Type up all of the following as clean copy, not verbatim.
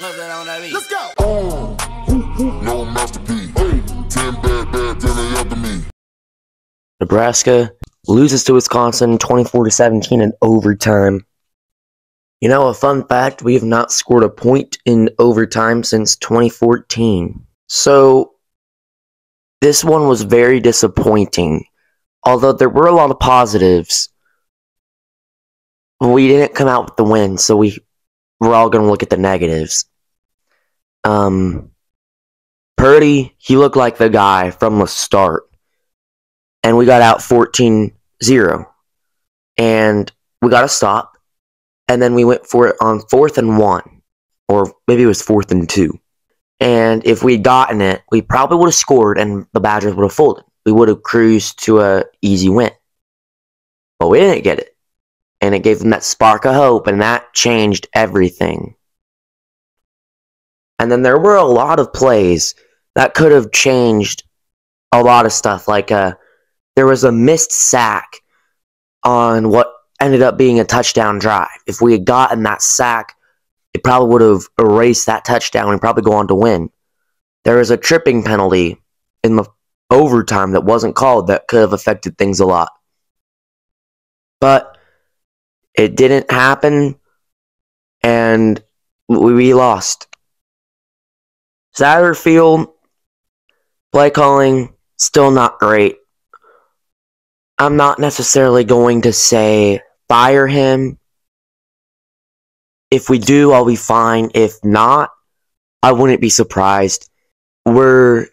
Put that on that beat. Let's go. No masterpiece. Hey, 10 bad, 10 after me. Nebraska loses to Wisconsin 24-17 in overtime. You know, a fun fact, we have not scored a point in overtime since 2014. So, this one was very disappointing. Although there were a lot of positives, we didn't come out with the win, so we're all going to look at the negatives. Purdy, he looked like the guy from the start. And we got out 14-0. And we got a stop. And then we went for it on 4th and 1. Or maybe it was 4th and 2. And if we'd gotten it, we probably would have scored and the Badgers would have folded. We would have cruised to an easy win. But we didn't get it. And it gave them that spark of hope, and that changed everything. And then there were a lot of plays that could have changed a lot of stuff. Like, there was a missed sack on what ended up being a touchdown drive. If we had gotten that sack, it probably would have erased that touchdown and probably go on to win. There was a tripping penalty in the overtime that wasn't called that could have affected things a lot. But it didn't happen, and we lost. Satterfield, play calling, still not great. I'm not necessarily going to say fire him. If we do, I'll be fine. If not, I wouldn't be surprised. We're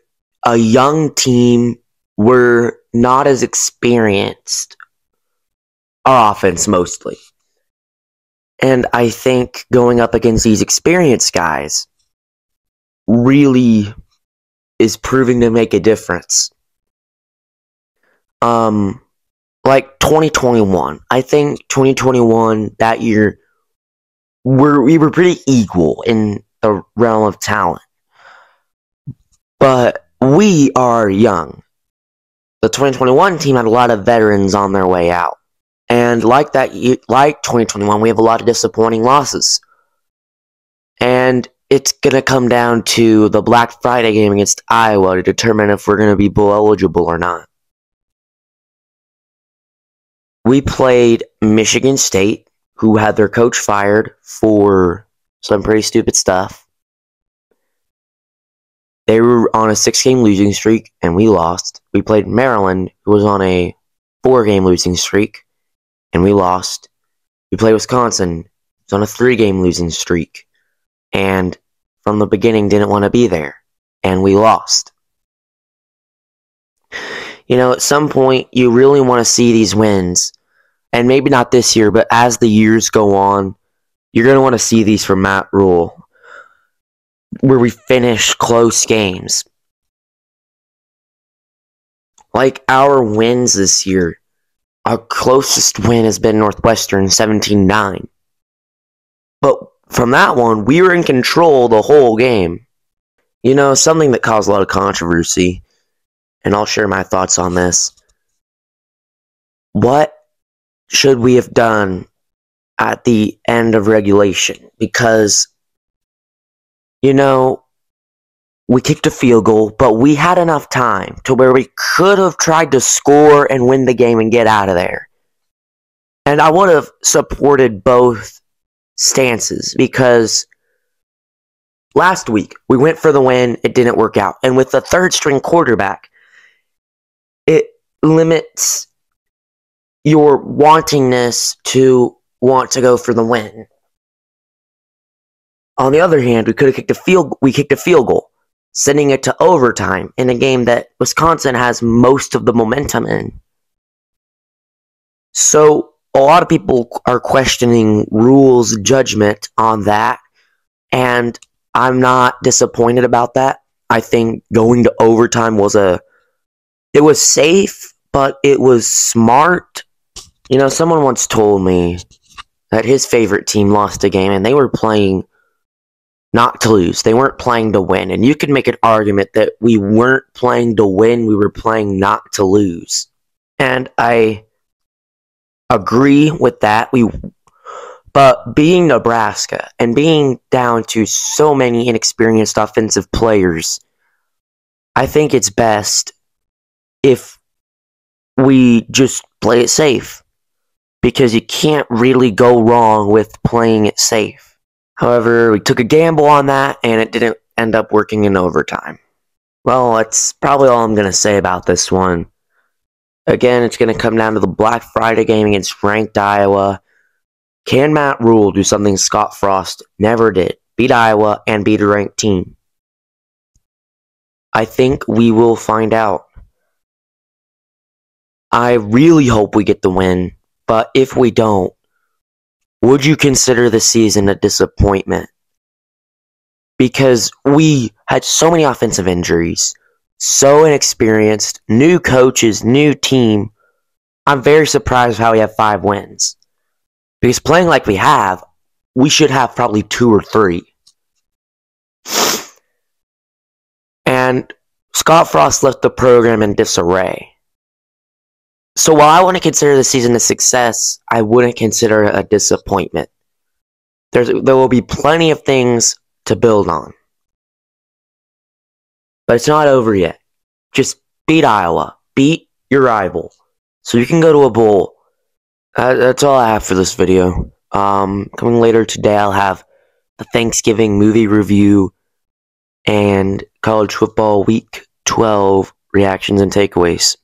a young team. We're not as experienced. Our offense, mostly. And I think going up against these experienced guys really is proving to make a difference. Like 2021. I think 2021, that year, we were pretty equal in the realm of talent. But we are young. The 2021 team had a lot of veterans on their way out. And like 2021, we have a lot of disappointing losses. And it's going to come down to the Black Friday game against Iowa to determine if we're going to be bowl eligible or not. We played Michigan State, who had their coach fired for some pretty stupid stuff. They were on a 6-game losing streak, and we lost. We played Maryland, who was on a 4-game losing streak, and we lost. We played Wisconsin, who was on a 3-game losing streak, and from the beginning didn't want to be there, and we lost. You know, at some point, you really want to see these wins, and maybe not this year, but as the years go on, you're going to want to see these from Matt Rule, where we finish close games. Like our wins this year, our closest win has been Northwestern 17-9. But from that one, we were in control the whole game. You know, something that caused a lot of controversy, and I'll share my thoughts on this. What should we have done at the end of regulation? Because, you know, we kicked a field goal, but we had enough time to where we could have tried to score and win the game and get out of there. And I would have supported both stances, because last week we went for the win, it didn't work out. And with the third-string quarterback, it limits your wantingness to want to go for the win. On the other hand, we kicked a field goal, sending it to overtime in a game that Wisconsin has most of the momentum in. So a lot of people are questioning Rule's judgment on that, and I'm not disappointed about that. I think going to overtime it was safe, but it was smart. You know, someone once told me that his favorite team lost a game, and they were playing not to lose. They weren't playing to win. And you could make an argument that we weren't playing to win, we were playing not to lose. And I agree with that. But being Nebraska and being down to so many inexperienced offensive players, I think it's best if we just play it safe. Because you can't really go wrong with playing it safe. However, we took a gamble on that, and it didn't end up working in overtime. Well, that's probably all I'm going to say about this one. Again, it's going to come down to the Black Friday game against ranked Iowa. Can Matt Rule do something Scott Frost never did? Beat Iowa and beat a ranked team? I think we will find out. I really hope we get the win, but if we don't, would you consider the season a disappointment? Because we had so many offensive injuries, so inexperienced, new coaches, new team. I'm very surprised how we have 5 wins. Because playing like we have, we should have probably 2 or 3. And Scott Frost left the program in disarray. So while I want to consider the season a success, I wouldn't consider it a disappointment. There will be plenty of things to build on. But it's not over yet. Just beat Iowa. Beat your rival. So you can go to a bowl. That's all I have for this video. Coming later today, I'll have the Thanksgiving movie review and college football week 12 reactions and takeaways.